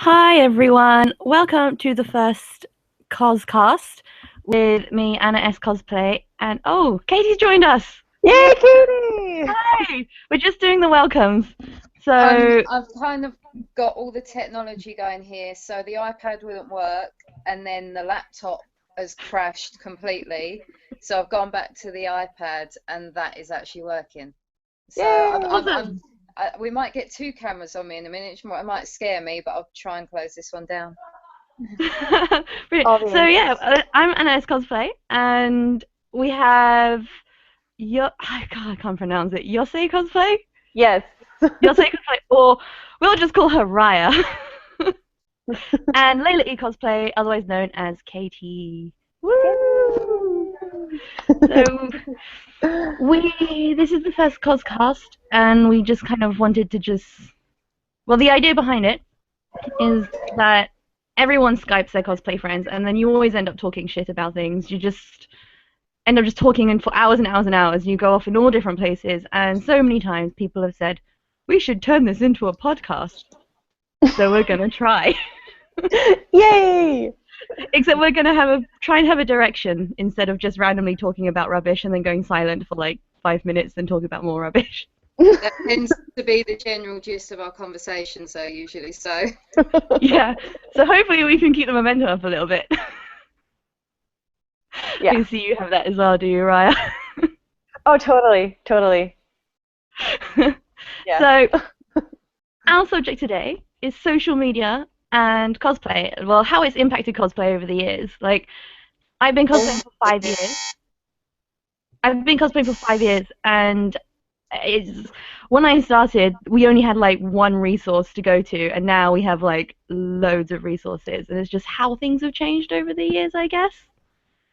Hi everyone, welcome to the first Coscast with me, Anna S Cosplay, and oh, Katie's joined us. Yay, Katie! Hi, we're just doing the welcomes. So I've kind of got all the technology going here, so the iPad wouldn't work, and then the laptop has crashed completely. So I've gone back to the iPad, and that is actually working. So awesome. we might get two cameras on me in a minute. It might scare me, but I'll try and close this one down. Brilliant. All the So yeah, answers. I'm Anna S Cosplay, and we have I can't pronounce it. Yosei Cosplay, Yes. Yosei Cosplay, or we'll just call her Raya, and Layla E Cosplay, otherwise known as Katie. Woo! So this is the first Coscast, and we just kind of wanted to well, the idea behind it is that everyone Skypes their cosplay friends, and then you always end up talking shit about things. You just end up just talking for hours and hours and hours. You go off in all different places, and so many times people have said, we should turn this into a podcast. So we're gonna try. Yay! Except we're gonna try and have a direction instead of just randomly talking about rubbish and then going silent for like 5 minutes and talking about more rubbish. That tends to be the general gist of our conversations, though, usually. So Yeah. So hopefully we can keep the momentum up a little bit. Yeah. I see you have that as well, do you, Raya? Oh, totally, totally. Yeah. So our subject today is social media and cosplay. Well, how it's impacted cosplay over the years. Like, I've been cosplaying for 5 years. I've been cosplaying for 5 years, and when I started, we only had like one resource to go to, and now we have like loads of resources, and it's just how things have changed over the years, I guess.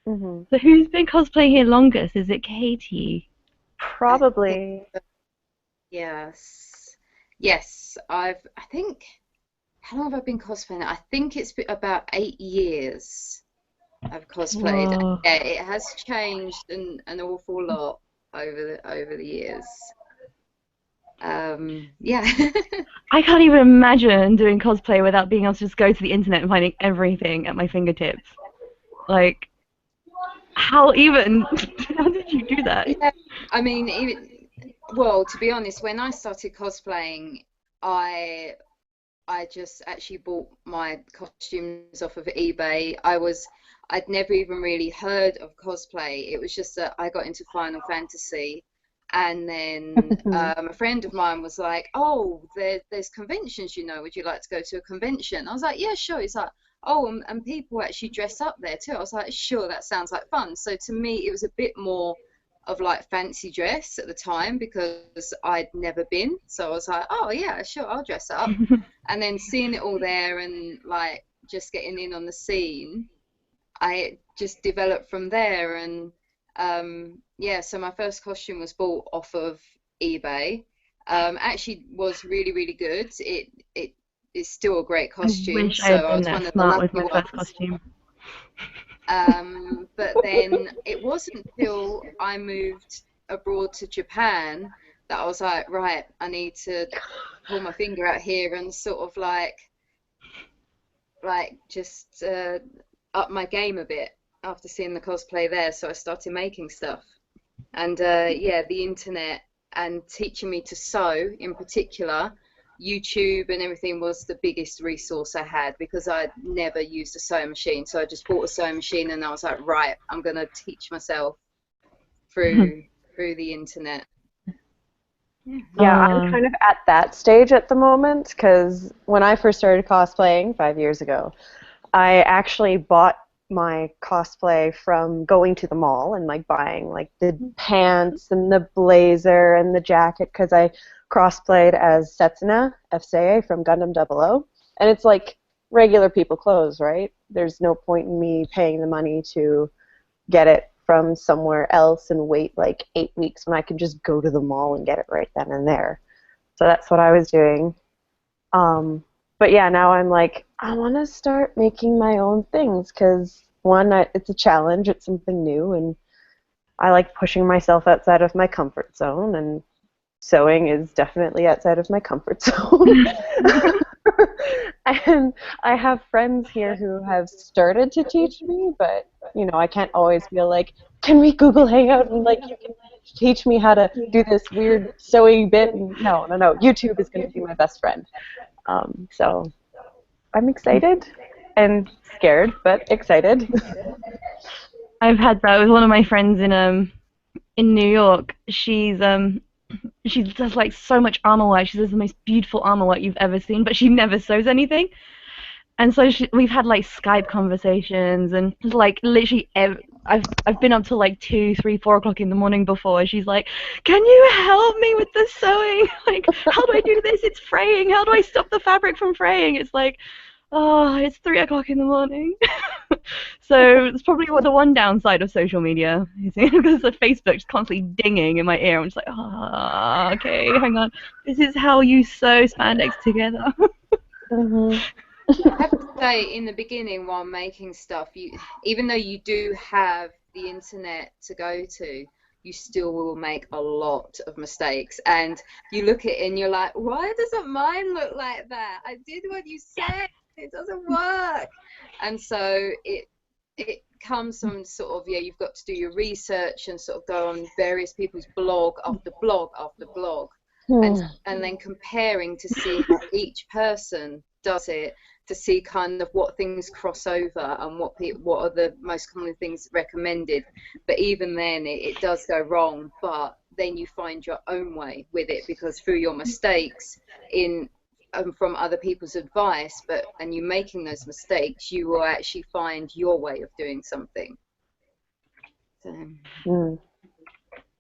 hmm So who's been cosplaying here longest? Is it Katie? I think Probably. yes, yes. I think how long have I been cosplaying? I think it's been about 8 years. I've cosplayed. Whoa. Yeah, it has changed an awful lot over the years. Yeah. I can't even imagine doing cosplay without being able to just go to the internet and finding everything at my fingertips. Like, how even? How did you do that? Yeah, I mean, well, to be honest, when I started cosplaying, I I just actually bought my costumes off of eBay. I'd never even really heard of cosplay. It was just that I got into Final Fantasy, and then a friend of mine was like, "Oh, there's conventions, would you like to go to a convention?" I was like, "Yeah, sure." He's like, "Oh, and people actually dress up there too." I was like, "Sure, that sounds like fun." So to me, it was a bit more of like fancy dress at the time because I'd never been. So I was like, "Oh yeah, sure, I'll dress up." And then seeing it all there and like just getting in on the scene, I just developed from there. And yeah, so my first costume was bought off of eBay. Actually was really, really good. It is still a great I costume, wish I so had I been was that one of the smart with lucky my first ones. costume. But then it wasn't until I moved abroad to Japan that I was like, right, I need to pull my finger out here and sort of like just up my game a bit after seeing the cosplay there. So I started making stuff, and yeah, the internet and teaching me to sew in particular. YouTube and everything was the biggest resource I had because I'd never used a sewing machine. So I just bought a sewing machine and I was like, right, I'm gonna teach myself through the internet. Yeah. Yeah, I'm uh, kind of at that stage at the moment because when I first started cosplaying 5 years ago, I actually bought my cosplay from going to the mall and like buying like the pants and the blazer and the jacket because I crosplayed as Setsuna FCA from Gundam 00. And it's like regular people clothes, right? There's no point in me paying the money to get it from somewhere else and wait like 8 weeks when I can just go to the mall and get it right then and there. So that's what I was doing. Um, but yeah, now I'm like, I want to start making my own things because one, it's a challenge, it's something new, and I like pushing myself outside of my comfort zone, and sewing is definitely outside of my comfort zone. And I have friends here who have started to teach me, but I can't always feel like, can we Google Hangout and like you can teach me how to do this weird sewing bit? And no, no, no. YouTube is going to be my best friend. So I'm excited and scared, but excited. I've had that with one of my friends in New York. She does like so much armor work. She does the most beautiful armor work you've ever seen, but she never sews anything. And so we've had like Skype conversations, and like literally, I've been up till like 2, 3, 4 o'clock in the morning before. She's like, "Can you help me with the sewing? Like, how do I do this? It's fraying. How do I stop the fabric from fraying?" It's like, oh, it's 3 o'clock in the morning. So it's probably the one downside of social media, because the Facebook is constantly dinging in my ear. I'm just like, ah, okay, hang on. This is how you sew spandex together. Mhm. I have to say, in the beginning, while making stuff, even though you do have the internet to go to, you still will make a lot of mistakes. And you look at it and you're like, why doesn't mine look like that? I did what you said. It doesn't work. And so it comes from sort of, you've got to do your research and sort of go on various people's blog after blog after blog, and then comparing to see how each person does it, to see kind of what things cross over and what are the most common things recommended. But even then it does go wrong, but then you find your own way with it, because through your mistakes from other people's advice, and you making those mistakes, you will actually find your way of doing something. So.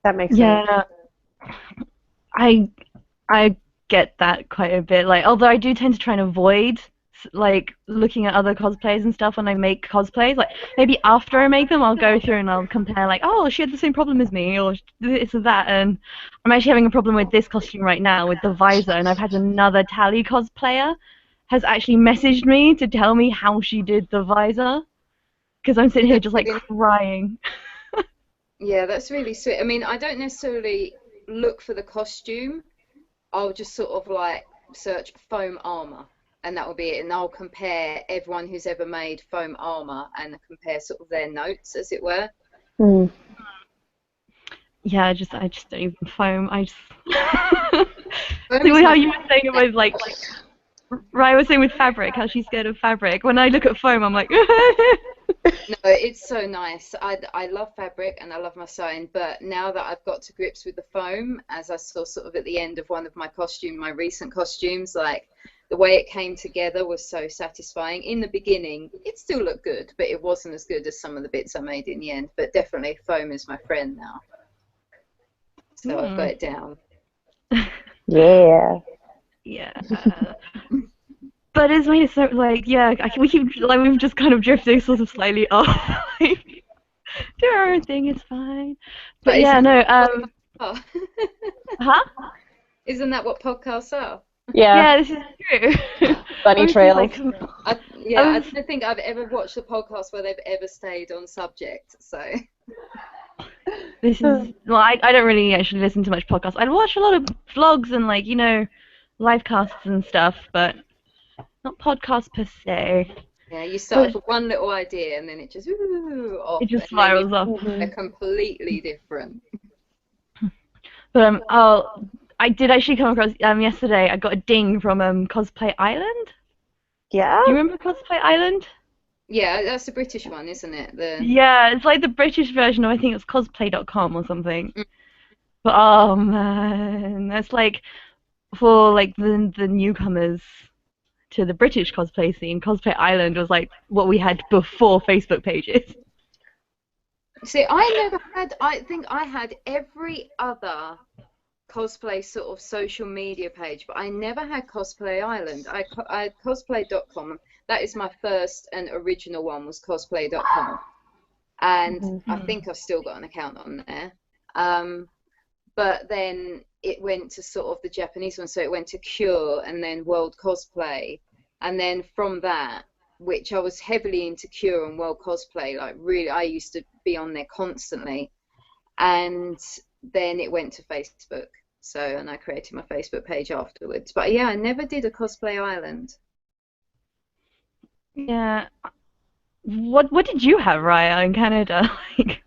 That makes sense. Yeah, I get that quite a bit. Like, although I do tend to try and avoid like looking at other cosplays and stuff when I make cosplays. Like maybe after I make them, I'll go through and I'll compare. Like, oh, she had the same problem as me, or this or that. And I'm actually having a problem with this costume right now with the visor. And I've had another Tally cosplayer has actually messaged me to tell me how she did the visor, because I'm sitting here just like crying. Yeah, that's really sweet. I mean, I don't necessarily look for the costume. I'll just sort of like search foam armor, and that will be it. And I'll compare everyone who's ever made foam armor and compare sort of their notes, as it were. Yeah, I just don't even foam. I just see how you were saying it with like Ryan was saying with fabric, how she's scared of fabric. When I look at foam, I'm like. No, it's so nice. I love fabric and I love my sewing, but now that I've got to grips with the foam, as I saw sort of at the end of one of my recent costumes, like the way it came together was so satisfying. In the beginning, it still looked good, but it wasn't as good as some of the bits I made in the end. But definitely foam is my friend now. So I've got it down. Yeah. Yeah. But it's made it so, like, we've just kind of drifted sort of slightly off. Like, do our own thing, it's fine. But yeah, no, huh? Isn't that what podcasts are? Yeah. Yeah, this is true. Bunny trails. Like, I don't think I've ever watched a podcast where they've ever stayed on subject, so. This is, well, I don't really actually listen to much podcasts. I watch a lot of vlogs and, like, live casts and stuff, but not podcasts per se. Yeah, you start with one little idea and then it just off. It just spirals off. They're completely different. But I did actually come across yesterday. I got a ding from Cosplay Island. Yeah. Do you remember Cosplay Island? Yeah, that's the British one, isn't it? Yeah, it's like the British version of, I think it's cosplay.com or something. But oh man, that's like for like the newcomers to the British cosplay scene. Cosplay Island was like what we had before Facebook pages. See, I think I had every other cosplay sort of social media page, but I never had Cosplay Island. I had cosplay.com. That is my first and original one, was cosplay.com. And I think I've still got an account on there. But then it went to sort of the Japanese one, so it went to Cure and then World Cosplay. And then from that, which I was heavily into Cure and World Cosplay, like really, I used to be on there constantly. And then it went to Facebook. So, and I created my Facebook page afterwards. But yeah, I never did a Cosplay Island. Yeah. What did you have, Raya, in Canada? Like,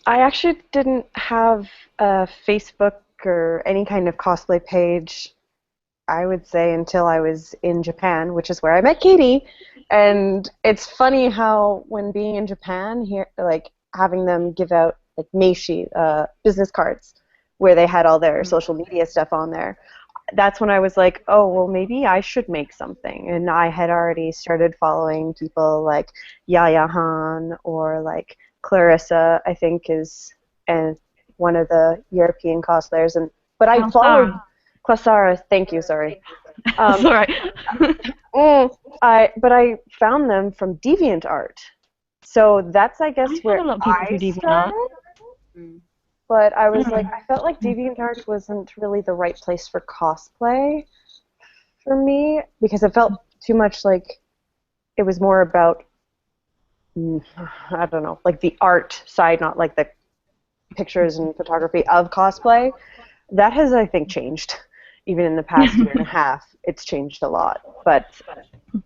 I actually didn't have a Facebook or any kind of cosplay page, I would say, until I was in Japan, which is where I met Katie. And it's funny how when being in Japan here, like having them give out like meishi, business cards, where they had all their social media stuff on there. That's when I was like, oh, well, maybe I should make something. And I had already started following people like Yaya Han or like Clarissa, I think is and one of the European cosplayers. But I followed Sarah. Clasara, thank you, sorry. It's Um, alright. but I found them from DeviantArt. So that's, I guess, I've had a where lot of people I through DeviantArt. started. Mm. But I was like, Mm. I felt like DeviantArt wasn't really the right place for cosplay for me because it felt too much like it was more about, I don't know, like the art side, not like the pictures and photography of cosplay. That has, I think, changed. Even in the past year and a half, it's changed a lot. But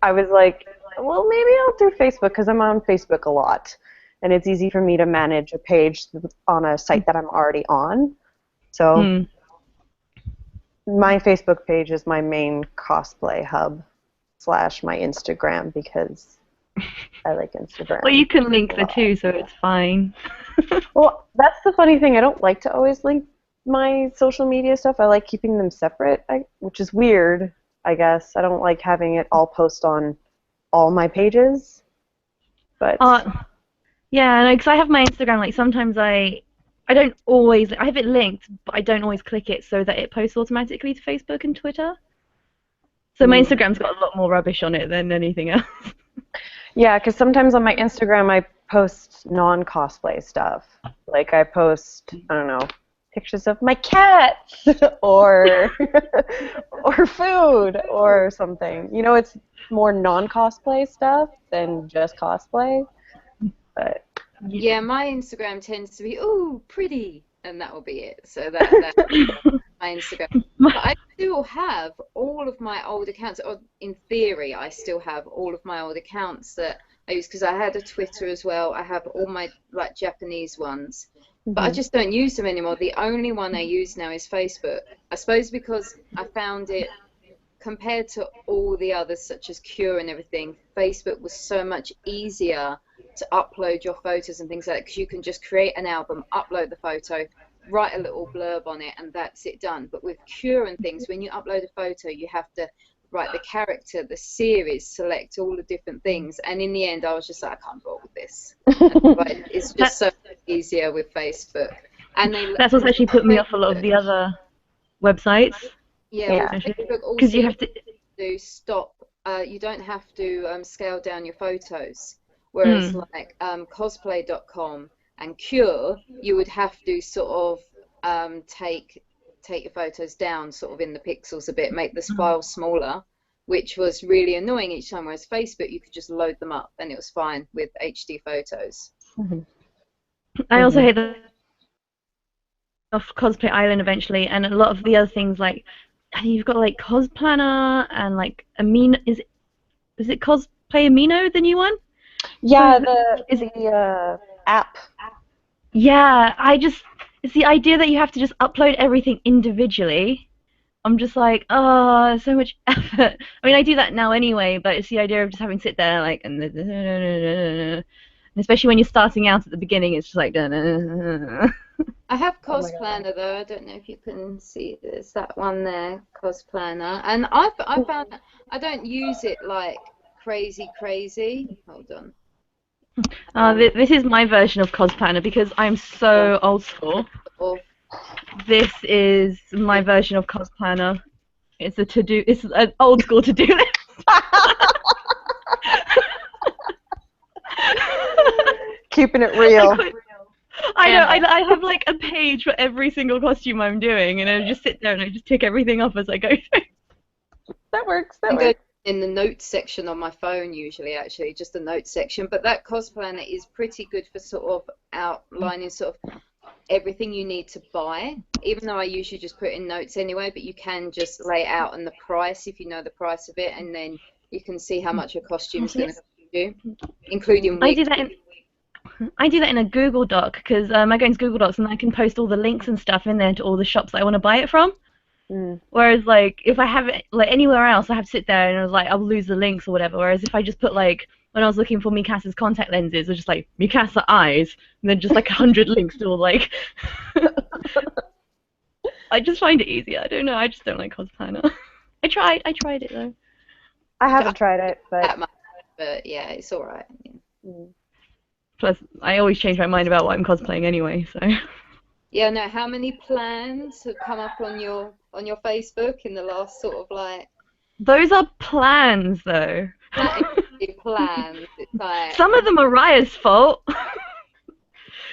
I was like, well, maybe I'll do Facebook because I'm on Facebook a lot. And it's easy for me to manage a page on a site that I'm already on. So Mm. my Facebook page is my main cosplay hub / my Instagram because I like Instagram Well, you can a link the lot. two, so it's fine. Well, that's the funny thing. I don't like to always link my social media stuff. I like keeping them separate, which is weird, I guess. I don't like having it all post on all my pages. But Uh, yeah, because I have my Instagram. Like sometimes I don't always. I have it linked, but I don't always click it so that it posts automatically to Facebook and Twitter. So my mm, Instagram's got a lot more rubbish on it than anything else. yeah, because sometimes on my Instagram I post non-cosplay stuff. Like I post, I don't know, pictures of my cats or or food or something. You know, it's more non-cosplay stuff than just cosplay. But Yeah, my Instagram tends to be, ooh, pretty, and that will be it. So that's my Instagram. But I still have all of my old accounts, or in theory, I still have all of my old accounts that I use because I had a Twitter as well. I have all my like Japanese ones, but I mhm. just don't use them anymore. The only one I use now is Facebook. I suppose because I found it compared to all the others, such as Cure and everything, Facebook was so much easier to upload your photos and things like that because you can just create an album, upload the photo, write a little blurb on it, and that's it done. But with Cure and things, when you upload a photo, you have to write the character, the series, select all the different things. And in the end, I was just like, I can't bother with this. But it's just that, so much easier with Facebook. And they, that's what's actually put me off a lot of the other websites, yeah, with Yeah. Facebook because also you you have to. do stop. You don't have to scale down your photos. Whereas Mm, like cosplay.com and Cure, you would have to sort of take your photos down sort of in the pixels a bit, make this file smaller, which was really annoying each time. Whereas Facebook, you could just load them up and it was fine with HD photos. Mhm. I also Mhm. hate the off Cosplay Island eventually, and a lot of the other things like I think you've got like Cosplanner and like Amino. Is it Cosplay Amino, the new one? So Yeah, the is the app. yeah, it's the idea that you have to just upload everything individually. I'm just like, oh, so much effort. I mean, I do that now anyway, but it's the idea of just having to sit there like, and especially when you're starting out at the beginning, it's just like, I have Oh my god. Cosplanner though. I don't know if you can see. There's that one there, Cosplanner, and I found that I don't use it like crazy. Hold on. Um, this is my version of Cosplanner because I'm done so old school. or This is my version of Cosplanner. It's a to-do. It's an old school to-do list. Keeping it I real. quit. I know. Yeah. I have like a page for every single costume I'm doing, and I just sit there and I just tick everything off as I go through. That works. That I go works. in the notes section on my phone usually, actually, just the notes section. But that Cosplanner is pretty good for sort of outlining sort of everything you need to buy, even though I usually just put in notes anyway, but you can just lay out and the price if you know the price of it, and then You can see how much a costume's Oh, going to cost you, including I do wigs. that in a Google Doc because I go into Google Docs and I can post all the links and stuff in there to all the shops that I want to buy it from. Mm. Whereas like if I have it like anywhere else, I have to sit there and I was like I'll lose the links or whatever. Whereas if I just put like when I was looking for Mikasa's contact lenses, it was just like Mikasa eyes, and then just like 100 links to all like. I just find it easier. I don't know. I just don't like Cosplanner. I tried it though. I haven't tried it, That but much, but yeah, it's all right. mm. Plus, I always change my mind about what I'm cosplaying anyway. So. Yeah, no. How many plans have come up on your Facebook in the last sort of like Those are plans though. not exactly plans? It's like Some of them are Raya's fault.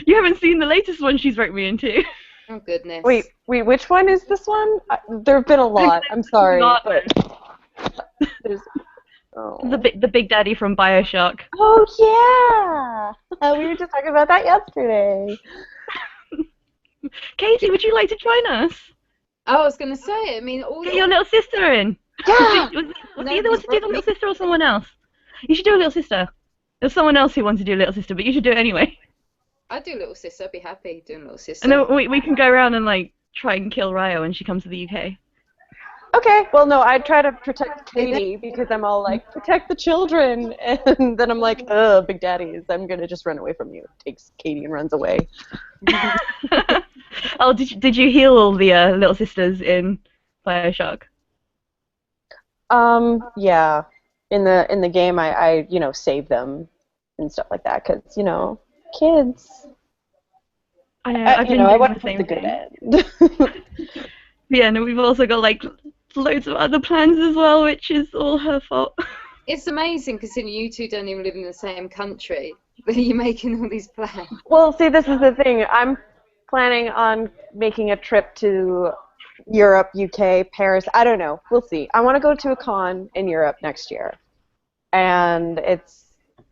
You haven't seen the latest one she's roped me into. oh goodness. Wait, which one is this one? There have been a lot. I'm sorry, but there's. Oh. The big daddy from BioShock. Oh yeah, we were just talking about that yesterday. Casey, would you like to join us? I was gonna say. I mean, all Get your little sister in. Yeah. Was he the one to do the little sister or someone else? You should do a little sister. There's someone else who wants to do a little sister, but you should do it anyway. I'd do little sister. I'd be happy doing little sister. And then we can go around and like try and kill Raya when she comes to the UK. Okay, well no, I try to protect Katie because I'm all like, protect the children, and then I'm like, ugh, big daddies, I'm gonna just run away from you. Takes Katie and runs away. Oh, did you heal all the little sisters in BioShock? Yeah, in the game I save them and stuff like that because kids. I know. I've been I doing want the to same put the good thing. end. Yeah, and we've also got like loads of other plans as well, which is all her fault. It's amazing considering you two don't even live in the same country, but you're making all these plans. Well, see, this is the thing. I'm planning on making a trip to Europe, UK, Paris. I don't know. We'll see. I want to go to a con in Europe next year. And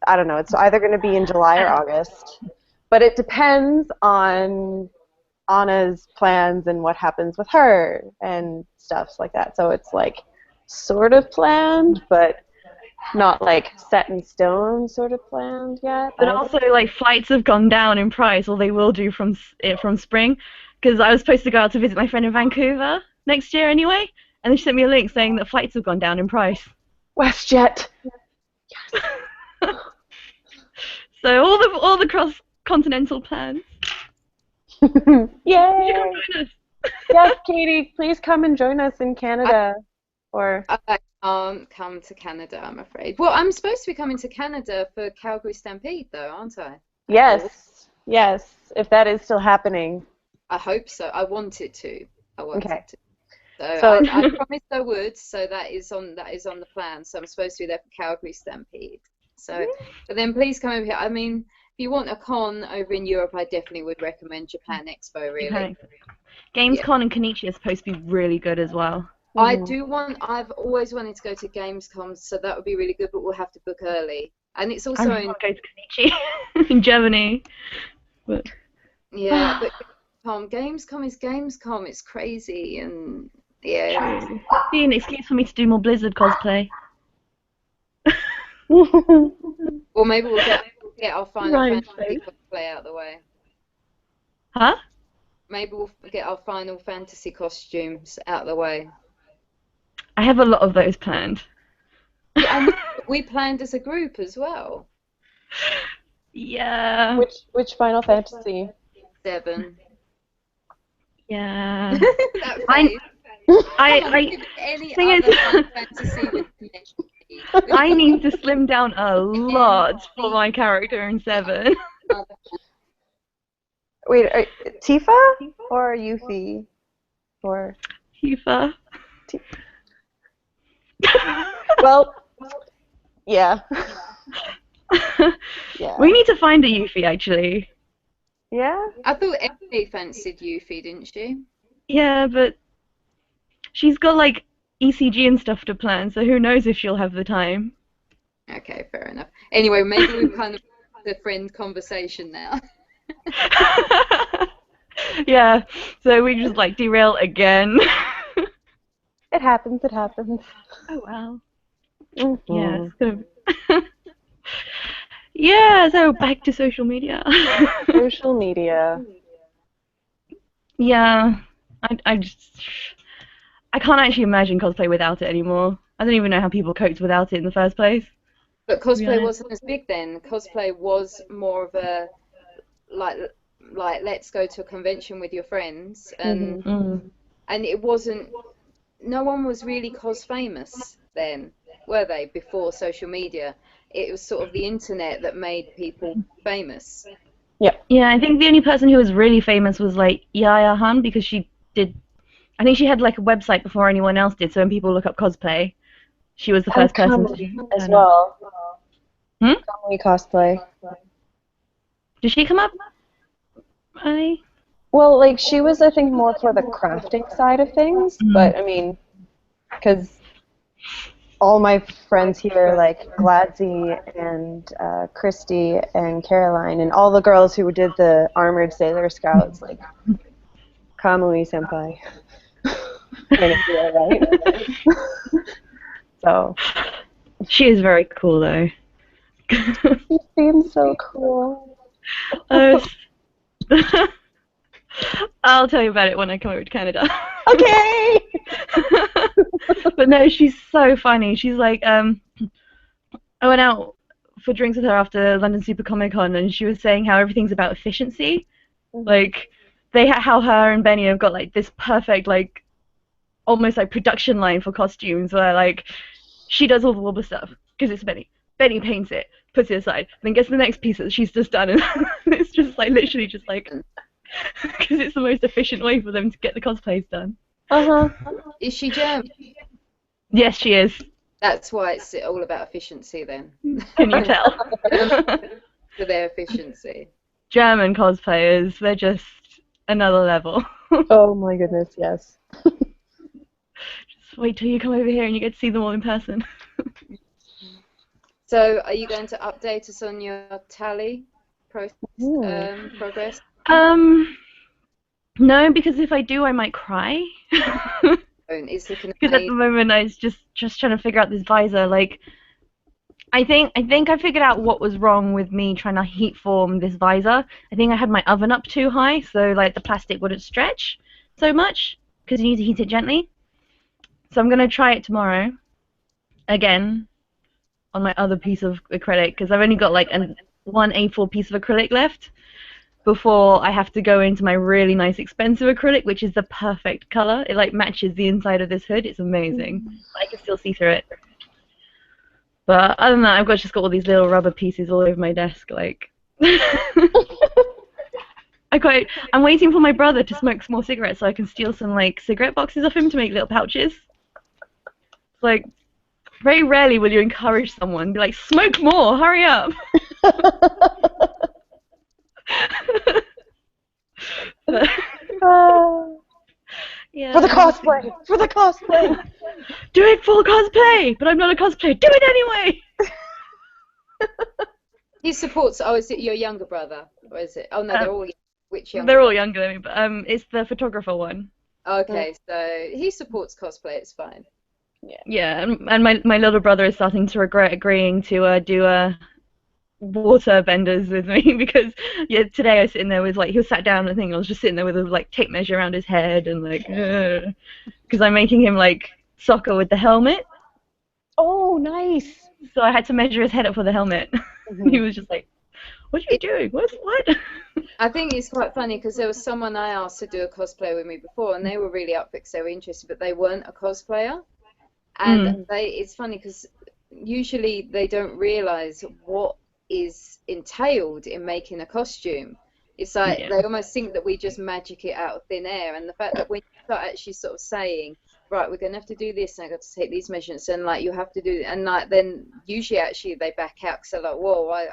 I don't know, it's either going to be in July or August. But it depends on Anna's plans and what happens with her and stuff like that. So it's like sort of planned, but not like set in stone sort of planned yet. But also, like, flights have gone down in price, or they will do from spring, because I was supposed to go out to visit my friend in Vancouver next year anyway, and then she sent me a link saying that flights have gone down in price. WestJet. Yes. So all the cross-continental plans. Yay! You should come join us. Yes, Katie, please come and join us in Canada. I can't come to Canada, I'm afraid. Well, I'm supposed to be coming to Canada for Calgary Stampede, though, aren't I? Yes, if that is still happening. I hope so. I want it to. Okay. So I promised I would. So that is on the plan. So I'm supposed to be there for Calgary Stampede. So, but then please come over here. I mean, if you want a con over in Europe, I definitely would recommend Japan Expo. Really. Gamescom and Kenichi are supposed to be really good as well. I've always wanted to go to Gamescom, so that would be really good, but we'll have to book early. And it's also I want to go to Kenichi in Germany. But... Yeah, but Gamescom is Gamescom. It's crazy, and yeah. It'd be an excuse for me to do more Blizzard cosplay. Or maybe we'll get our Final Fantasy cosplay out of the way. Huh? Maybe we'll get our Final Fantasy costumes out of the way. I have a lot of those planned. Yeah, and we planned as a group as well. Yeah. Which Final Fantasy? 7. Yeah. Any thing other is, Final Fantasy with me. I need to slim down a lot for my character in 7. Wait, Tifa or Yuffie? Or Tifa. Well, yeah. Yeah. We need to find a Yuffie, actually. Yeah? I thought Emily fancied Yuffie, didn't she? Yeah, but she's got, like, ECG and stuff to plan, so who knows if she'll have the time. Okay, fair enough. Anyway, maybe we've kind of the friend conversation now. Yeah, so we just, like, derail again. It happens. Oh, well. Yeah, Mhm. it's gonna. Yeah, so back to social media. Social media. Yeah, I just I can't actually imagine cosplay without it anymore. I don't even know how people coped without it in the first place, But to be cosplay honest. wasn't as big then. Cosplay was more of a like let's go to a convention with your friends, Mhm. Mm. and it wasn't, no one was really cos famous then, were they, before social media? It was sort of the internet that made people famous. Yeah. Yeah, I think the only person who was really famous was like Yaya Han because she did. I think she had like a website before anyone else did. So when people look up cosplay, she was the And first person comedy to as turn up. well. Hmm? Comedy cosplay. Did she come up? I. Well, like she was, I think, more for the crafting side of things, Mm. but I mean, because all my friends here, like Gladzy and Christy and Caroline, and all the girls who did the Armored Sailor Scouts, like Kamui Senpai, kind of feel, right? So She is very cool though. she seems so cool. uh, I'll tell you about it when I come over to Canada. Okay. But no, she's so funny. She's like, I went out for drinks with her after London Super Comic Con, and she was saying how everything's about efficiency. Like, how her and Benny have got like this perfect, like, almost like production line for costumes, where like she does all the wobble stuff because it's Benny. Benny paints it, puts it aside, then gets the next piece that she's just done, and it's just like literally just like because it's the most efficient way for them to get the cosplays done. Uh-huh. Is she German? Yes, she is. That's why it's all about efficiency then. Can you tell? For their efficiency. German cosplayers, they're just another level. Oh my goodness, yes. Just wait till you come over here and you get to see them all in person. So are you going to update us on your tally Hmm. progress? No, because if I do, I might cry. It's looking Because at the amazing. moment I was just trying to figure out this visor. Like, I think I figured out what was wrong with me trying to heat form this visor. I think I had my oven up too high, so like the plastic wouldn't stretch so much because you need to heat it gently. So I'm gonna try it tomorrow again on my other piece of acrylic because I've only got like one A4 piece of acrylic left before I have to go into my really nice expensive acrylic, which is the perfect color. It like matches the inside of this hood. It's amazing. I can still see through it. But other than that, just got all these little rubber pieces all over my desk. Like, I'm waiting for my brother to smoke some more cigarettes so I can steal some like cigarette boxes off him to make little pouches. It's like very rarely will you encourage someone be like, smoke more, hurry up. But, yeah. For the cosplay! For the cosplay! Do it for cosplay, but I'm not a cosplayer. Do it anyway. He supports, oh, is it your younger brother? Or is it? Oh no, they're all, which younger They're all brother? younger than me, but it's the photographer one. Okay, so he supports cosplay, it's fine. Yeah, and my little brother is starting to regret agreeing to do water benders with me because yeah, today I was sitting there with like he was sat down and I was just sitting there with a like tape measure around his head and like because I'm making him like soccer with the helmet. Oh, nice! So I had to measure his head up for the helmet. He was just like, "What are you doing? What?" I think it's quite funny because there was someone I asked to do a cosplay with me before, and they were really up for it because they were interested, but they weren't a cosplayer. And it's funny because usually they don't realize what is entailed in making a costume. It's like Yeah. they almost think that we just magic it out of thin air, and the fact that when you start actually sort of saying, right, we're going to have to do this, and I've got to take these measurements, and like you have to do, and like then usually actually they back out because they're like, whoa, I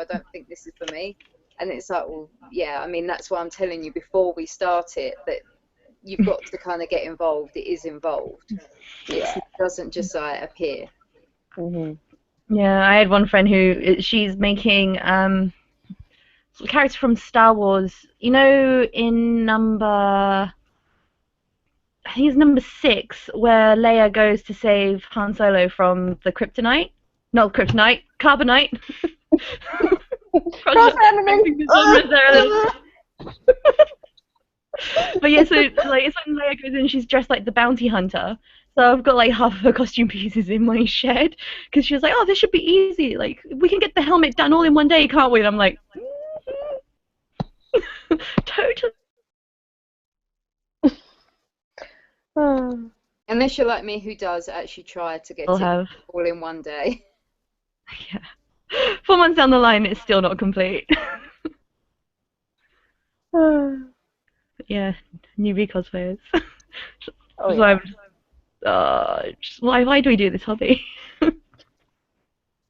don't think this is for me. And it's like, well, yeah, I mean, that's why I'm telling you before we start it that you've got to kind of get involved. It is involved. It doesn't just like appear. Yeah, I had one friend who she's making a character from Star Wars. You know, in number I think it's number 6, where Leia goes to save Han Solo from the kryptonite. Not kryptonite, carbonite. Cross-randoming. But yeah, so like it's when Leia goes in, she's dressed like the bounty hunter. So I've got like half of her costume pieces in my shed because she was like, "Oh, this should be easy. Like we can get the helmet done all in one day, can't we?" And I'm like, totally. Unless you're like me, who does actually try to get I'll it have. all in one day. Yeah. 4 months down the line, it's still not complete. Yeah, newbie cosplayers. Oh, So yeah. why do we do this hobby?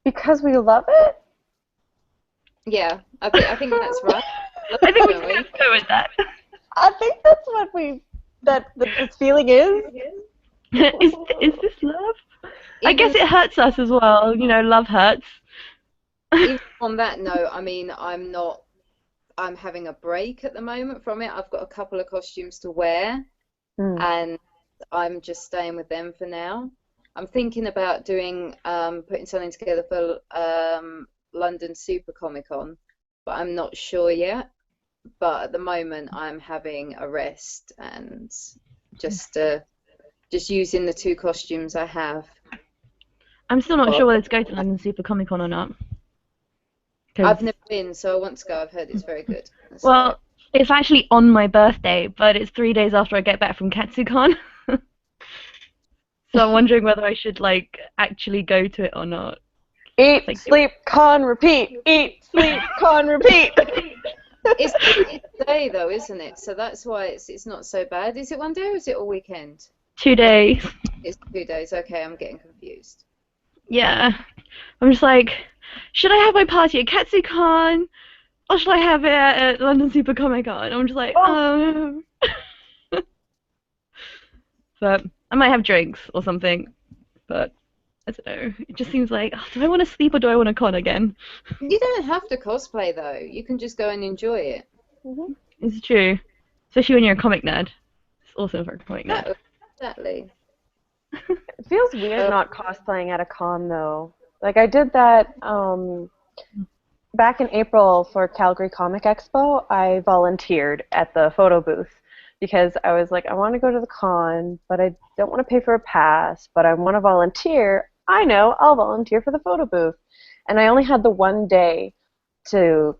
Because we love it? Yeah, I think that's right. I think we Don't we? can go with that. I think that's what this feeling is. is this love? I guess Even- it hurts us as well. You know, love hurts. Even on that note, I mean, I'm having a break at the moment from it. I've got a couple of costumes to wear, and I'm just staying with them for now. I'm thinking about putting something together for London Super Comic Con, but I'm not sure yet. But at the moment, I'm having a rest and just using the 2 costumes I have. I'm still not sure whether to go to London Super Comic Con or not. 'Cause- I've never been, so I want to go. I've heard it's very good. So- well, it's actually on my birthday, but it's 3 days after I get back from KatsuCon. So I'm wondering whether I should like actually go to it or not. Eat, Like- sleep, con, repeat. Eat, sleep, con, repeat. It's a day though, isn't it? So that's why it's not so bad. Is it one day or is it all weekend? 2 days. It's 2 days. Okay, I'm getting confused. Yeah. I'm just like, should I have my party at KatsuCon? Or should I have it at London Super Comic Con? I'm just like, But I might have drinks or something. But I don't know. It just seems like, do I want to sleep or do I want to con again? You don't have to cosplay though. You can just go and enjoy it. It's true. Especially when you're a comic nerd. It's awesome for a comic nerd. Exactly. It feels weird not cosplaying at a con, though. Like, I did that back in April for Calgary Comic Expo. I volunteered at the photo booth because I was like, I want to go to the con, but I don't want to pay for a pass, but I want to volunteer. I know, I'll volunteer for the photo booth. And I only had the one day to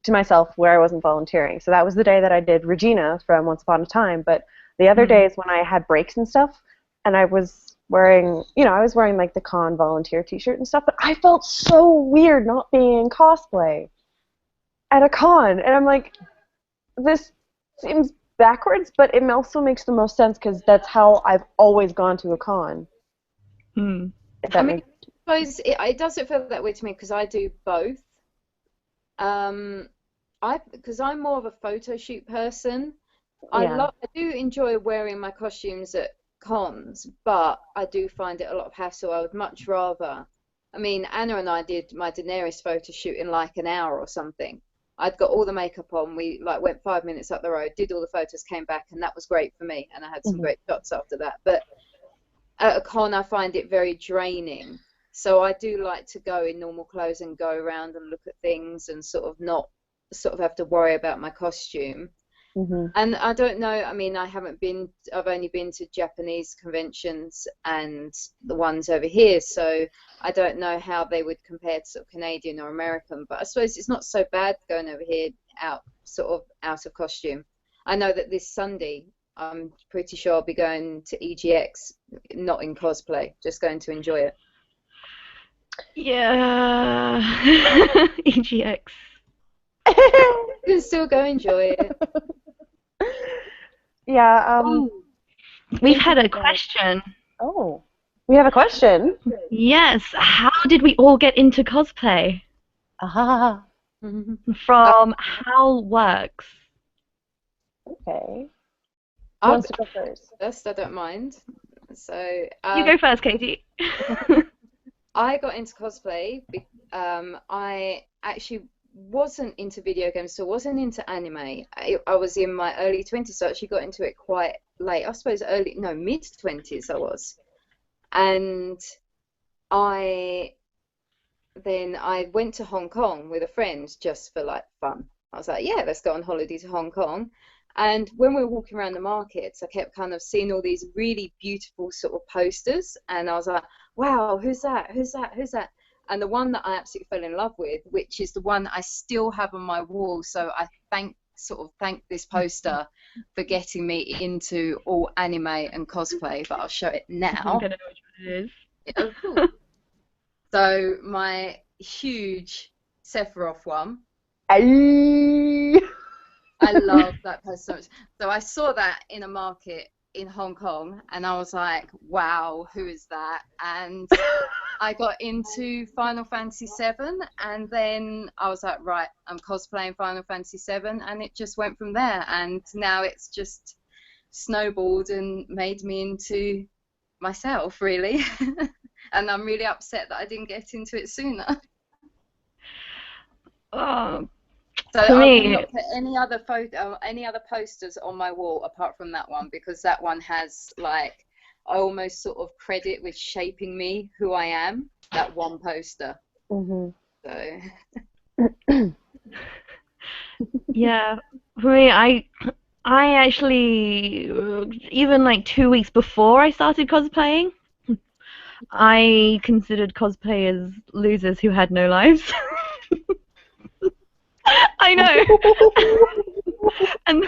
myself where I wasn't volunteering. So that was the day that I did Regina from Once Upon a Time, but the other days when I had breaks and stuff, and I was wearing, like the con volunteer t-shirt and stuff, but I felt so weird not being in cosplay at a con. And I'm like, this seems backwards, but it also makes the most sense because that's how I've always gone to a con. If that makes suppose it doesn't feel that way to me because I do both. Because I'm more of a photo shoot person. Yeah. I do enjoy wearing my costumes at cons, but I do find it a lot of hassle. I would much rather. I mean, Anna and I did my Daenerys photo shoot in like an hour or something. I'd got all the makeup on. We like went 5 minutes up the road, did all the photos, came back, and that was great for me. And I had some great shots after that. But at a con, I find it very draining. So I do like to go in normal clothes and go around and look at things and sort of not have to worry about my costume. And I don't know, I mean, I've only been to Japanese conventions and the ones over here, so I don't know how they would compare to sort of Canadian or American, but I suppose it's not so bad going over here out of costume. I know that this Sunday, I'm pretty sure I'll be going to EGX, not in cosplay, just going to enjoy it. Yeah. EGX. You can still go enjoy it. Yeah. We've had a question. Oh, we have a question. Yes. How did we all get into cosplay? Ah. From Hal Works. Okay. Who I'll wants to go first? first, I don't mind. So You go first, Katie. I got into cosplay. I actually wasn't into video games, so wasn't into anime. I was in my early 20s, so I actually got into it quite late. I suppose mid 20s I was. And I went to Hong Kong with a friend just for like fun. I was like, yeah, let's go on holiday to Hong Kong. And when we were walking around the markets, I kept kind of seeing all these really beautiful sort of posters, and I was like, wow, who's that? Who's that? Who's that? And the one that I absolutely fell in love with, which is the one I still have on my wall, so I thank this poster for getting me into all anime and cosplay, but I'll show it now. I'm gonna know which one it is. Yeah, cool. So my huge Sephiroth one. I love that poster so much. So I saw that in a market in Hong Kong, and I was like, wow, who is that? And I got into Final Fantasy VII, and then I was like, right, I'm cosplaying Final Fantasy VII, and it just went from there. And now it's just snowballed and made me into myself, really. And I'm really upset that I didn't get into it sooner. Oh, So I will not put any other posters on my wall apart from that one, because that one has, like, I almost sort of credit with shaping me who I am, that one poster. Mm-hmm. So. Yeah, for me, I actually, even like 2 weeks before I started cosplaying, I considered cosplayers losers who had no lives. I know. and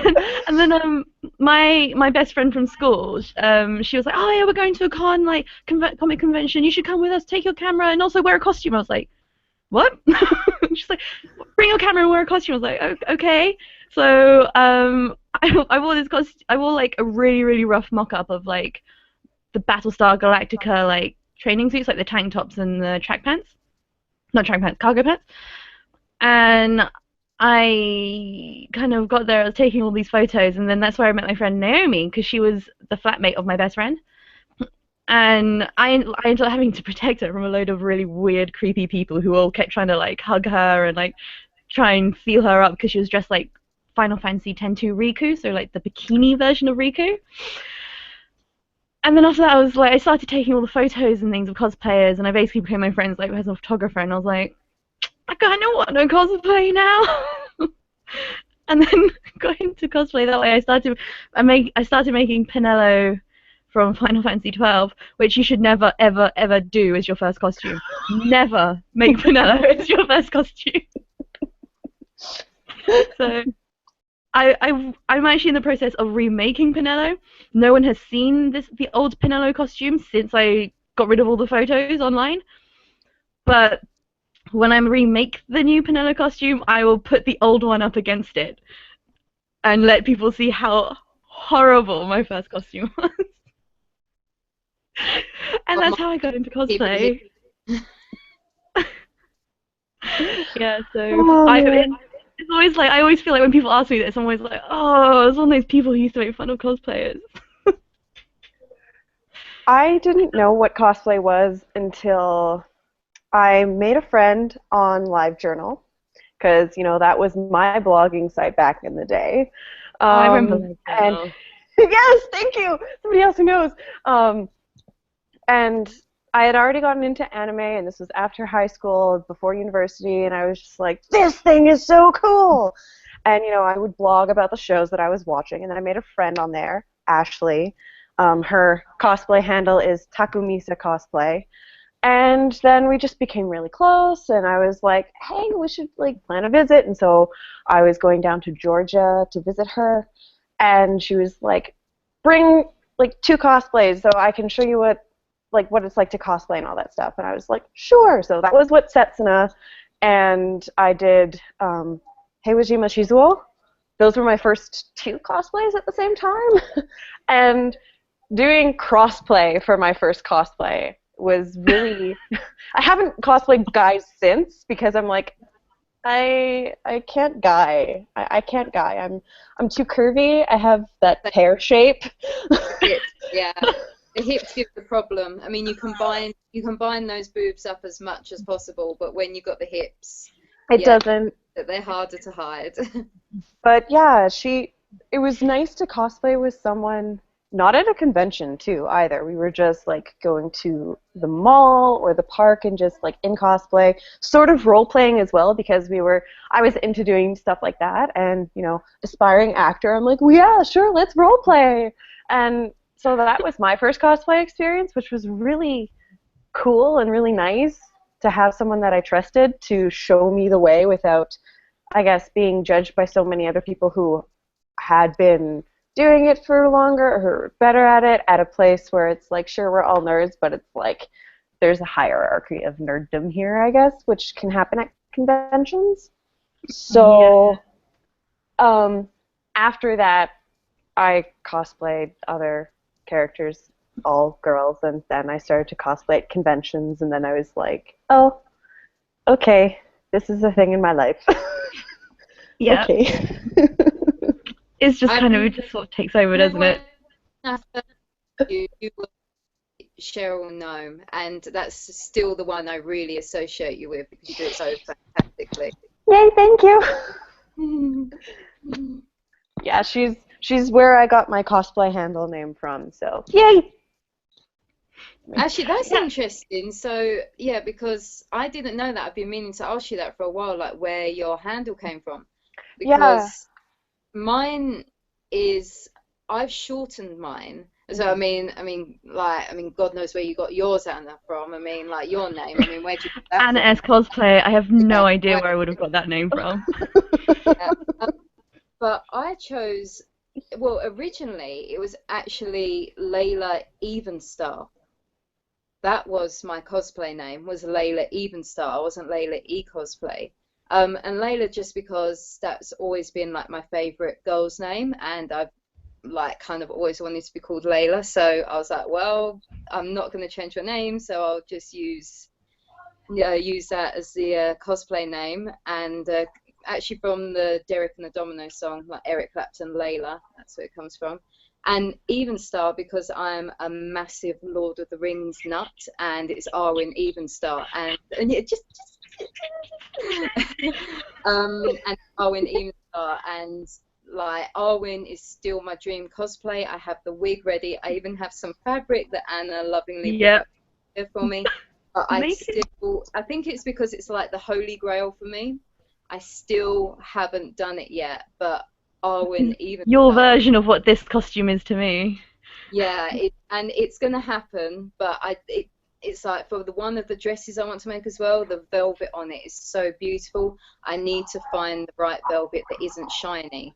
then my best friend from school, she was like, oh yeah, we're going to a con, like comic convention. You should come with us. Take your camera and also wear a costume. I was like, what? She's like, bring your camera and wear a costume. I was like, okay. So I wore this costume. I wore like a really, really rough mock-up of like the Battlestar Galactica like training suits, like the tank tops and the track pants. Not track pants, cargo pants. And I kind of got there, I was taking all these photos, and then that's where I met my friend Naomi, because she was the flatmate of my best friend. And I ended up having to protect her from a load of really weird, creepy people who all kept trying to like hug her and like try and feel her up, because she was dressed like Final Fantasy X-2 Riku, so like the bikini version of Riku. And then after that, I started taking all the photos and things of cosplayers, and I basically became my friend's like personal photographer, and I was like, I kind of want to cosplay now. And then got into cosplay that way. I started making Pinello from Final Fantasy XII, which you should never, ever, ever do as your first costume. Never make Pinello as your first costume. So I'm actually in the process of remaking Pinello. No one has seen the old Pinello costume since I got rid of all the photos online. But when I remake the new Pinello costume, I will put the old one up against it and let people see how horrible my first costume was. And that's how I got into cosplay. Yeah, so it's always like, I always feel like when people ask me this, I'm always like, oh, it's one of those people who used to make fun of cosplayers. I didn't know what cosplay was until I made a friend on LiveJournal, because, you know, that was my blogging site back in the day. I remember that. Yes, thank you. Somebody else who knows. And I had already gotten into anime, and this was after high school, before university, and I was just like, this thing is so cool. And, you know, I would blog about the shows that I was watching, and then I made a friend on there, Ashley. Her cosplay handle is Takumisa Cosplay. And then we just became really close, and I was like, hey, we should like plan a visit. And so I was going down to Georgia to visit her, and she was like, bring like 2 cosplays so I can show you what it's like to cosplay and all that stuff. And I was like, sure. So that was what Setsuna, and I did Heiwajima Shizuo. Those were my first 2 cosplays at the same time. And doing crossplay for my first cosplay was really I haven't cosplayed guys since, because I'm like, I can't guy. I can't guy. I'm too curvy. I have that pear shape. Yeah. The hips give the problem. I mean, you combine those boobs up as much as possible, but when you've got the hips, It Yeah. doesn't. That they're harder to hide. But yeah, it was nice to cosplay with someone, not at a convention too either. We were just like going to the mall or the park and just like in cosplay, sort of role playing as well because I was into doing stuff like that and, aspiring actor, I'm like, well, yeah, sure, let's role play. And so that was my first cosplay experience, which was really cool and really nice to have someone that I trusted to show me the way without, I guess, being judged by so many other people who had been doing it for longer or who are better at it at a place where it's like, sure, we're all nerds, but it's like there's a hierarchy of nerddom here, I guess, which can happen at conventions. So after that, I cosplayed other characters, all girls, and then I started to cosplay at conventions, and then I was like, oh, okay, this is a thing in my life. Yeah. Okay. It's just it just sort of takes over, doesn't it? You were Cheryl Gnome, and that's still the one I really associate you with because you do it so fantastically. Yay, thank you. Yeah, she's where I got my cosplay handle name from, so yay! Actually, that's interesting. So, yeah, because I didn't know that. I've been meaning to ask you that for a while, like where your handle came from. Because mine is, I've shortened mine. So, I mean, God knows where you got yours, Anna, from. I mean, like your name. I mean, where did you get that Anna from? S Cosplay. I have no idea where I would have got that name from. Yeah. But I chose, well, originally it was actually Layla Evenstar. That was my cosplay name, was Layla Evenstar. I wasn't Layla E Cosplay. And Layla just because that's always been like my favorite girl's name, and I've like kind of always wanted to be called Layla. So I was like, well, I'm not going to change my name, so I'll just use that as the cosplay name. And actually from the Derek and the Domino song, like Eric Clapton, Layla, that's where it comes from. And Evenstar because I'm a massive Lord of the Rings nut, and it's Arwen Evenstar, and it just and Arwen Evenstar, and like Arwen is still my dream cosplay. I have the wig ready. I even have some fabric that Anna lovingly put here for me. But I think it's because it's like the holy grail for me. I still haven't done it yet, but Arwen even your version of what this costume is to me. Yeah, and it's gonna happen, but it's like for one of the dresses I want to make as well, the velvet on it is so beautiful. I need to find the right velvet that isn't shiny.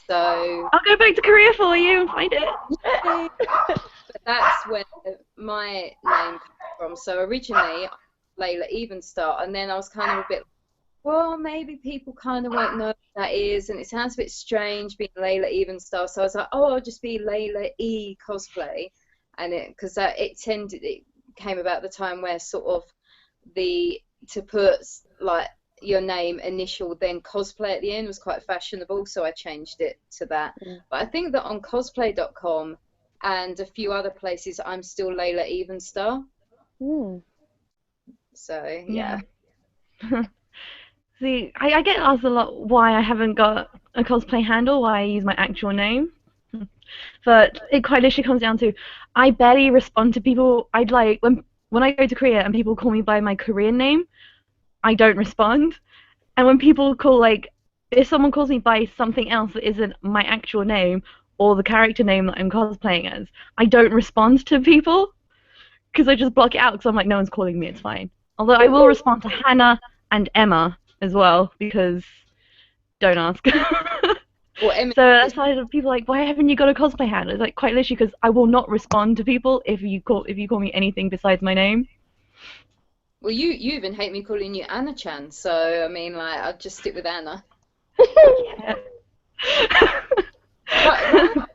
So I'll go back to Korea for you and find it. But that's where my name comes from. So originally Layla Evenstar, and then I was kind of a bit, well, maybe people kind of won't know what that is, and it sounds a bit strange being Layla Evenstar. So I was like, oh, I'll just be Layla E Cosplay, and it came about the time where sort of to put like your name initial then cosplay at the end was quite fashionable, so I changed it to that. But I think that on cosplay.com and a few other places I'm still Layla Evenstar. So yeah. See, I get asked a lot why I haven't got a cosplay handle, why I use my actual name. But it quite literally comes down to I barely respond to people. I'd like when I go to Korea and people call me by my Korean name, I don't respond. And when people if someone calls me by something else that isn't my actual name or the character name that I'm cosplaying as, I don't respond to people because I just block it out because I'm like, no one's calling me, it's fine. Although I will respond to Hannah and Emma as well because don't ask. Well, Emma, so that's why people are like, why haven't you got a cosplay handle? It's like quite literally because I will not respond to people if you call me anything besides my name. Well, you even hate me calling you Anna-chan, so I mean, like, I'll just stick with Anna. Yeah. But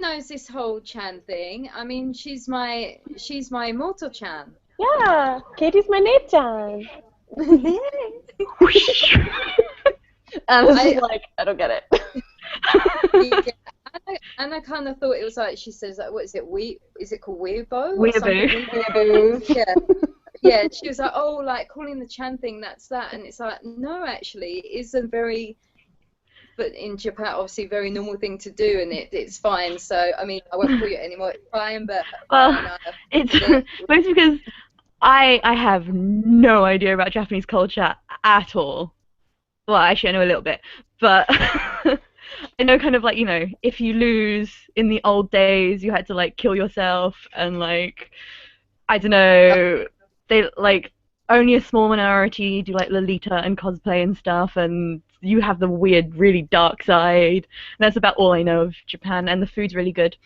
knows this whole Chan thing. I mean, she's my immortal Chan. Yeah, Katie's my Nate-chan. I was just like, I don't get it. Yeah, and I kind of thought it was like she says like, what is it? Is it called Weeaboo? Weeaboo. Weeaboo. Yeah. yeah, she was like, oh, like calling the Chan thing, that's that, and it's like, no, actually, it is a very, but in Japan, obviously, very normal thing to do, and it's fine. So, I mean, I won't call you it anymore. It's fine, but Well, no, it's the, mostly because I have no idea about Japanese culture at all. Well, actually, I know a little bit, but I know kind of like, if you lose in the old days, you had to like kill yourself and like, I don't know, they like only a small minority do like Lolita and cosplay and stuff, and you have the weird, really dark side. And that's about all I know of Japan, and the food's really good.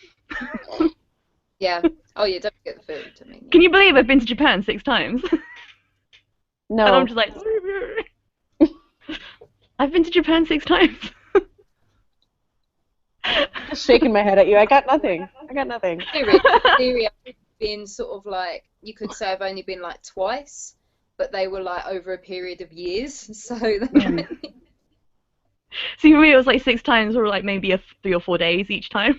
yeah. Oh, yeah, don't forget the food. I mean, Can you believe I've been to Japan 6 times? And I'm No. just like, I've been to Japan 6 times. Just shaking my head at you. I got nothing. I got nothing. theory, I've been sort of like, you could say I've only been like twice, but they were like over a period of years. So, See, for me, it was like 6 times, or like maybe 3 or 4 days each time.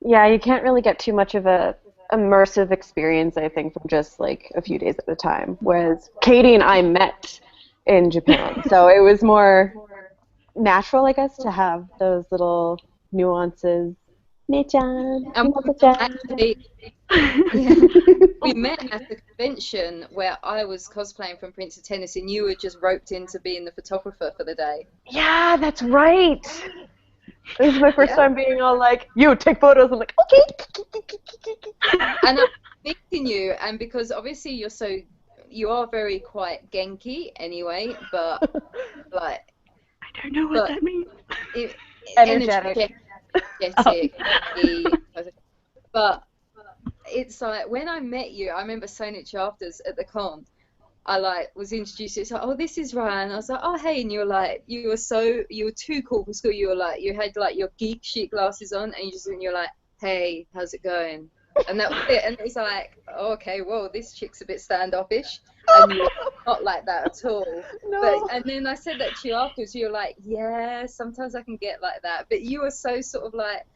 Yeah, you can't really get too much of a immersive experience, I think, from just like a few days at a time. Whereas Katie and I met in Japan, so it was more natural, I guess, to have those little nuances. Ne-chan, and Hinata-chan. actually, yeah, we met at the convention where I was cosplaying from Prince of Tennis, and you were just roped into being the photographer for the day. Yeah, that's right. This is my first Yeah. time being all like, you take photos. I'm like, okay. And I'm meeting you, and because obviously you are very quite Genki anyway, but like, I don't know what but that means. Energetic. energetic, but it's like when I met you, I remember saying it to you after at the con. I like was introduced to you. It's like, oh, this is Ryan. I was like, oh, hey, and you were too cool for school. You had like your geek chic glasses on, and you're like, hey, how's it going? And that was it. And it's like, oh, okay, whoa, this chick's a bit standoffish, and you're not like that at all. No. And then I said that to you afterwards. You're like, yeah, sometimes I can get like that. But you were so sort of like,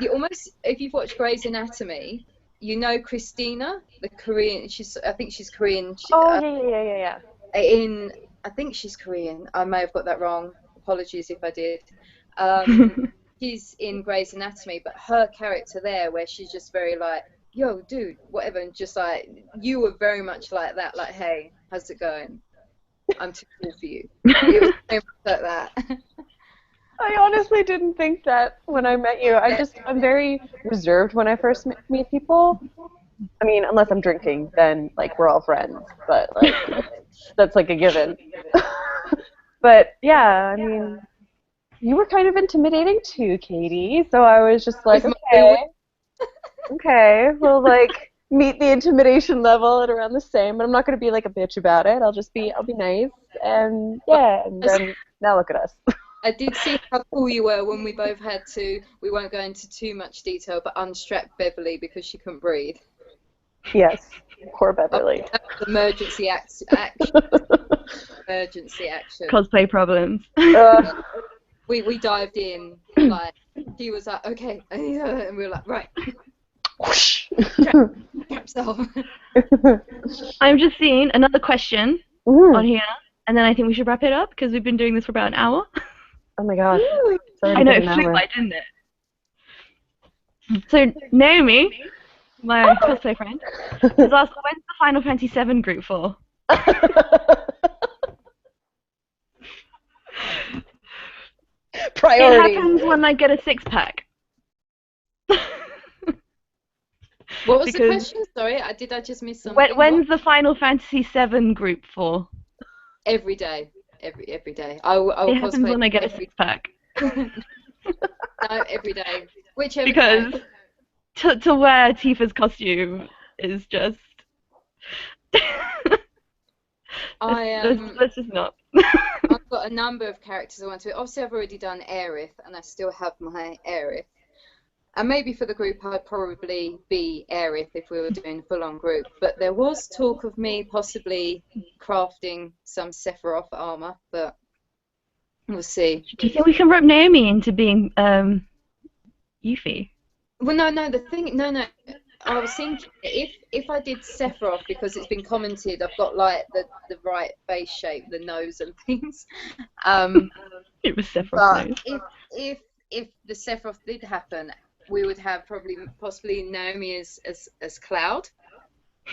you almost, if you've watched Grey's Anatomy, you know Christina, the Korean. I think she's Korean. Oh, yeah. I think she's Korean. I may have got that wrong. Apologies if I did. She's in Grey's Anatomy, but her character there, where she's just very like, yo, dude, whatever, and just like, you were very much like that, like, hey, how's it going? I'm too cool for you. It was very much like that. I honestly didn't think that when I met you. I'm very reserved when I first meet people. I mean, unless I'm drinking, then like we're all friends. But like that's like a given. But yeah, I mean, you were kind of intimidating too, Katie. So I was just like, okay, we'll like meet the intimidation level at around the same. But I'm not gonna be like a bitch about it. I'll be nice, and yeah, and then now look at us. I did see how cool you were when we both had to, we won't go into too much detail, but unstrap Beverly because she couldn't breathe. Yes, poor Beverly. That was emergency action. Emergency action. Cosplay problems. We dived in, like, she was like, okay, and we were like, right. Strap I'm just seeing another question on here, and then I think we should wrap it up because we've been doing this for about an hour. Oh my god. I know, it flew by, didn't it? So, Naomi, my cosplay friend, has asked, when's the Final Fantasy VII group for? Priorities. It happens when I get a 6-pack. What was the question? Sorry, did I just miss something? When's the Final Fantasy VII group for? Every day. Every day. I will it happens when I get a 6-pack. No, every day. Whichever. Because to wear Tifa's costume is just. Let's just not. I've got a number of characters I want to. Obviously, I've already done Aerith, and I still have my Aerith. And maybe for the group, I'd probably be Aerith if we were doing a full-on group. But there was talk of me possibly crafting some Sephiroth armor, but we'll see. Do you think we can rope Naomi into being Yuffie? Well, no. The thing, no. I was thinking if I did Sephiroth, because it's been commented I've got like the right face shape, the nose and things. It was Sephiroth But nose. if the Sephiroth did happen, we would have possibly Naomi as Cloud,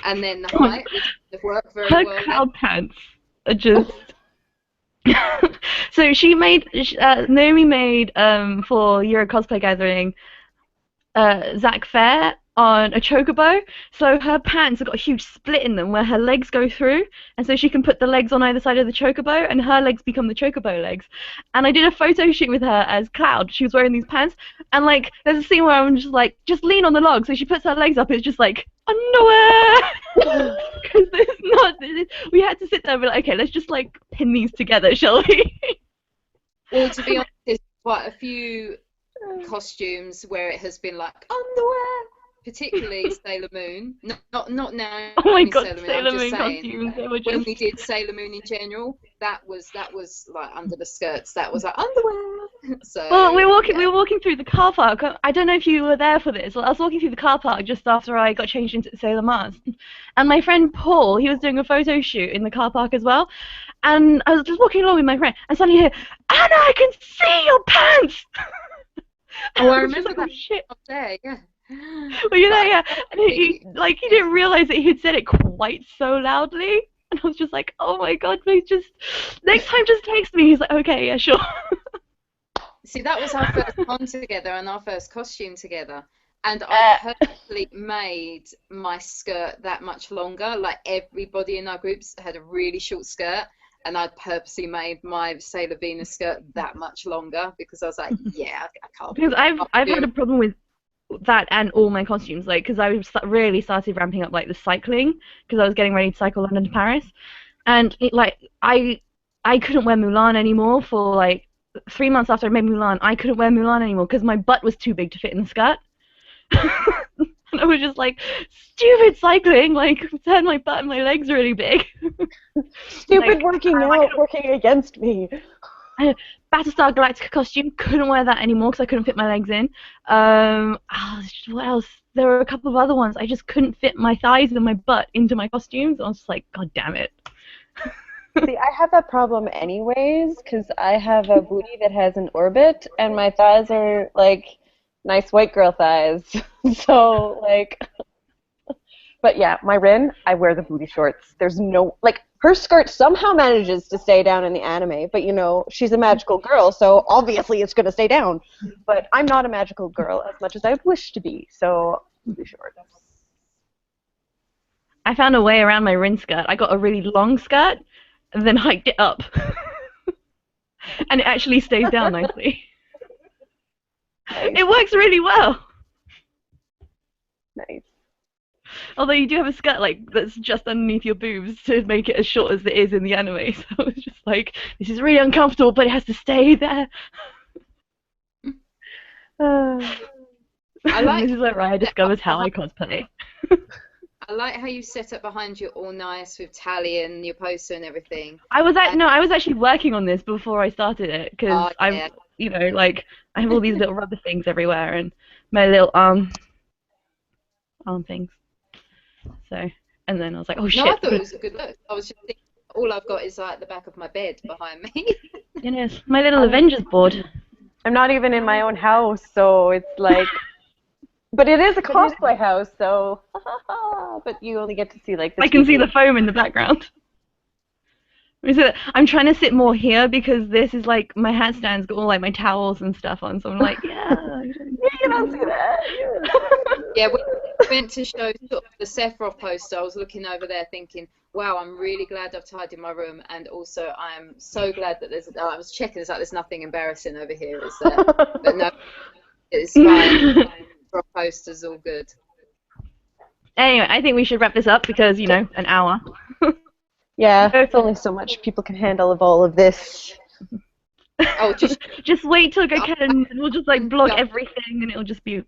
and then the height would work very Her well. Cloud pants are just. So she made Naomi made for Euro Cosplay Gathering Zac Fair on a chocobo, so her pants have got a huge split in them where her legs go through, and so she can put the legs on either side of the chocobo, and her legs become the chocobo legs. And I did a photo shoot with her as Cloud. She was wearing these pants, and like there's a scene where I'm just like, just lean on the log, so she puts her legs up, it's just like underwear. Because there's not. We had to sit there and be like, okay, let's just like pin these together, shall we? Well, to be honest, there's quite a few costumes where it has been like underwear, particularly Sailor Moon. Not now. Oh my god, Sailor Moon. Sailor I'm just Moon saying, costumes, they were when just. we did Sailor Moon in general, that was like under the skirts. That was like underwear. So Well, we were walking through the car park. I don't know if you were there for this. I was walking through the car park just after I got changed into Sailor Mars, and my friend Paul, he was doing a photo shoot in the car park as well, and I was just walking along with my friend, and suddenly I hear, Anna, I can see your pants. Oh, I was just remember like, that oh, shit. up there. Yeah. Well, you know, yeah, and he didn't realize that he'd said it quite so loudly, and I was just like, oh my god, please just next time just text me. He's like, okay, yeah, sure. See, that was our first con together and our first costume together. And I purposely made my skirt that much longer. Like everybody in our groups had a really short skirt, and I purposely made my Sailor Venus skirt that much longer because I was like, yeah, I can't. Because I've had a problem with that and all my costumes, like, because I really started ramping up like the cycling because I was getting ready to cycle London to Paris, and it like I couldn't wear Mulan anymore for like 3 months after I made Mulan. I couldn't wear Mulan anymore because my butt was too big to fit in the skirt. And I was just like, stupid cycling, like turn my butt and my legs really big. Stupid Like, working out, working against me. Battlestar Galactica costume, couldn't wear that anymore because I couldn't fit my legs in. What else? There were a couple of other ones. I just couldn't fit my thighs and my butt into my costumes. I was just like, god damn it. See, I have that problem anyways because I have a booty that has an orbit, and my thighs are like nice white girl thighs. So like, but yeah, my Rin, I wear the booty shorts. There's no like. Her skirt somehow manages to stay down in the anime, but you know, she's a magical girl, so obviously it's going to stay down. But I'm not a magical girl as much as I would wish to be, so booty shorts. I found a way around my Rin skirt. I got a really long skirt and then hiked it up. And it actually stays down nicely. Nice. It works really well. Nice. Although you do have a skirt like that's just underneath your boobs to make it as short as it is in the anime, so it's just like, this is really uncomfortable, but it has to stay there. I like This is where Raya discovers how I cosplay. I like how you set up behind you all nice with Tally and your poster and everything. I was actually working on this before I started it because yeah. you know, like I have all these little rubber things everywhere and my little arm things. So, and then I was like, oh shit. No, I thought it was a good look. I was just thinking, all I've got is like the back of my bed behind me. Yes, my little Avengers board. I'm not even in my own house, so it's like, but it is a cosplay house, so, but you only get to see like the I can see the foam in the background. I'm trying to sit more here because this is like my hat stand's got all like my towels and stuff on, so I'm like, yeah. You don't see that. Yeah, when we went to show sort of the Sephiroth poster, I was looking over there thinking, wow, I'm really glad I've tidied my room, and also I'm so glad that I was checking, it's like there's nothing embarrassing over here, is there? But no, it's fine. Sephiroth poster's all good. Anyway, I think we should wrap this up because, you know, an hour. Yeah, there's only so much people can handle of all of this. Oh, just wait till I get and we'll just like blog everything and it'll just be.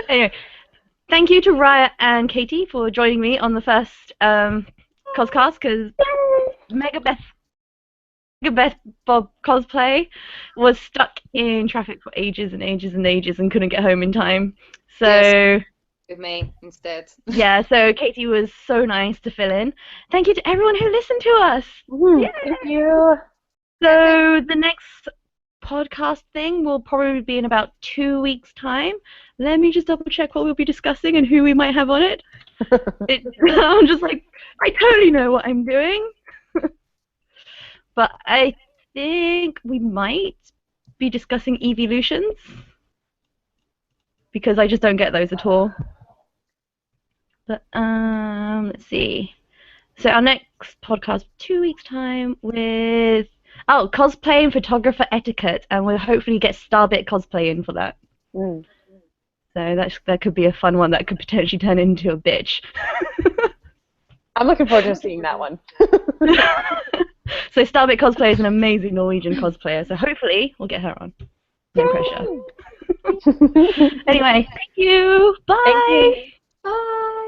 Anyway, thank you to Raya and Katie for joining me on the first Coscast because Mega Beth Best Bob cosplay was stuck in traffic for ages and ages and ages and couldn't get home in time. So Yes. With me instead. yeah, so Katie was so nice to fill in. Thank you to everyone who listened to us. Thank you. So the next podcast thing will probably be in about 2 weeks' time. Let me just double check what we'll be discussing and who we might have on it. I'm just like, I totally know what I'm doing. But I think we might be discussing evolutions because I just don't get those at all. But let's see. So our next podcast, 2 weeks' time, with cosplay and photographer etiquette, and we'll hopefully get Starbit cosplay in for that. Mm. So that could be a fun one that could potentially turn into a bitch. I'm looking forward to seeing that one. So Starbit cosplay is an amazing Norwegian cosplayer, so hopefully we'll get her on. No pressure. Anyway, thank you. Bye. Thank you. Bye.